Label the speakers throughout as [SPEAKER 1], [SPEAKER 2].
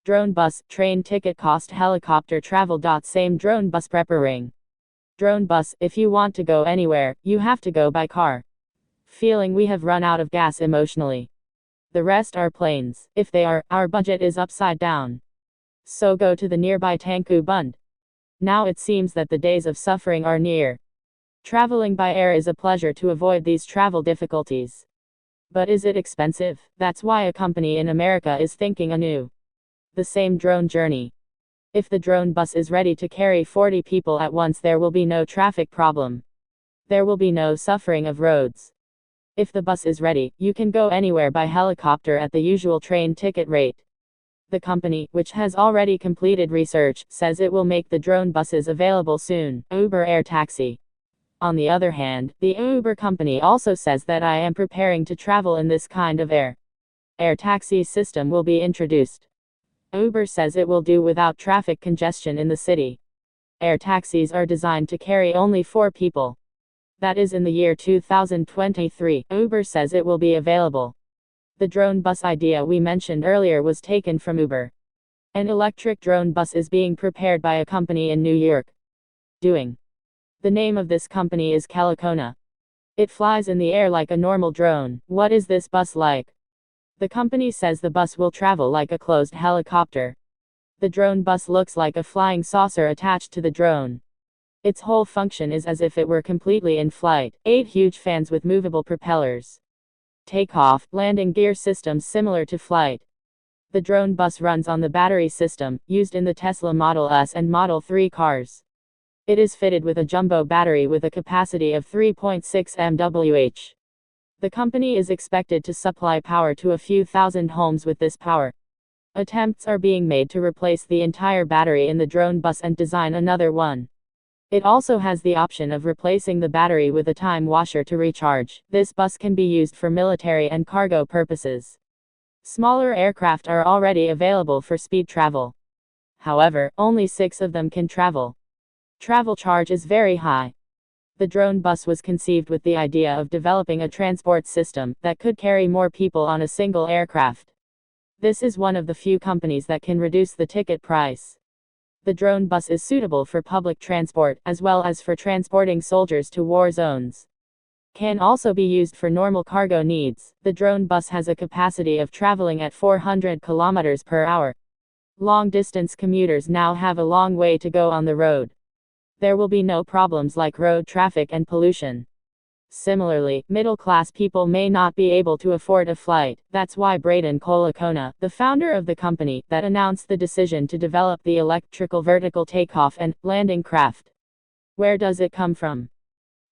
[SPEAKER 1] Drone bus, train ticket cost, helicopter, travel.same, drone bus preparing. Drone bus, if you want to go anywhere, you have to go by car. Feeling we have run out of gas emotionally. The rest are planes. If they are, our budget is upside down. So go to the nearby Tangku Bund. Now it seems that the days of suffering are near. Traveling by air is a pleasure to avoid these travel difficulties. But is it expensive? That's why a company in America is thinking anew. The same drone journey. If the drone bus is ready to carry 40 people at once, there will be no traffic problem. There will be no suffering of roads. If the bus is ready, you can go anywhere by helicopter at the usual train ticket rate. The company, which has already completed research, says it will make the drone buses available soon. Uber Air Taxi. On the other hand, the Uber company also says that I am preparing to travel in this kind of air taxi system will be introduced. Uber says it will do without traffic congestion in the city. Air taxis are designed to carry only 4 people. That is in the year 2023. Uber says it will be available. The drone bus idea we mentioned earlier was taken from Uber. An electric drone bus is being prepared by a company in New York. The name of this company is Calicona. It flies in the air like a normal drone. What is this bus like? The company says the bus will travel like a closed helicopter. The drone bus looks like a flying saucer attached to the drone. Its whole function is as if it were completely in flight. 8 huge fans with movable propellers. Takeoff, landing gear systems similar to flight. The drone bus runs on the battery system, used in the Tesla Model S and Model 3 cars. It is fitted with a jumbo battery with a capacity of 3.6 mWh. The company is expected to supply power to a few thousand homes with this power. Attempts are being made to replace the entire battery in the drone bus and design another one. It also has the option of replacing the battery with a time washer to recharge. This bus can be used for military and cargo purposes. Smaller aircraft are already available for speed travel. However, only 6 of them can travel. Travel charge is very high. The drone bus was conceived with the idea of developing a transport system that could carry more people on a single aircraft. This is one of the few companies that can reduce the ticket price. The drone bus is suitable for public transport, as well as for transporting soldiers to war zones. Can also be used for normal cargo needs. The drone bus has a capacity of traveling at 400 kilometers per hour. Long-distance commuters now have a long way to go on the road. There will be no problems like road traffic and pollution. Similarly, middle-class people may not be able to afford a flight. That's why Braden Calicona, the founder of the company, that announced the decision to develop the electrical vertical takeoff and landing craft. Where does it come from?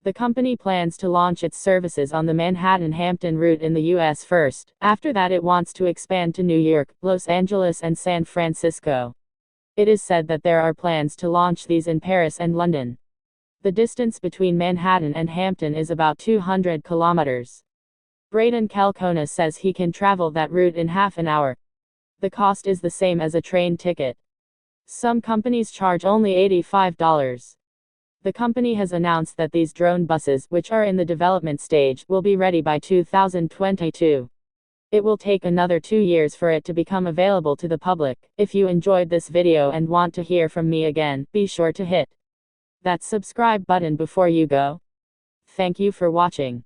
[SPEAKER 1] The company plans to launch its services on the Manhattan-Hampton route in the US first. After that, it wants to expand to New York, Los Angeles, and San Francisco. It is said that there are plans to launch these in Paris and London. The distance between Manhattan and Hampton is about 200 kilometers. Braden Calicona says he can travel that route in half an hour. The cost is the same as a train ticket. Some companies charge only $85. The company has announced that these drone buses, which are in the development stage, will be ready by 2022. It will take another 2 years for it to become available to the public. If you enjoyed this video and want to hear from me again, be sure to hit that subscribe button before you go. Thank you for watching.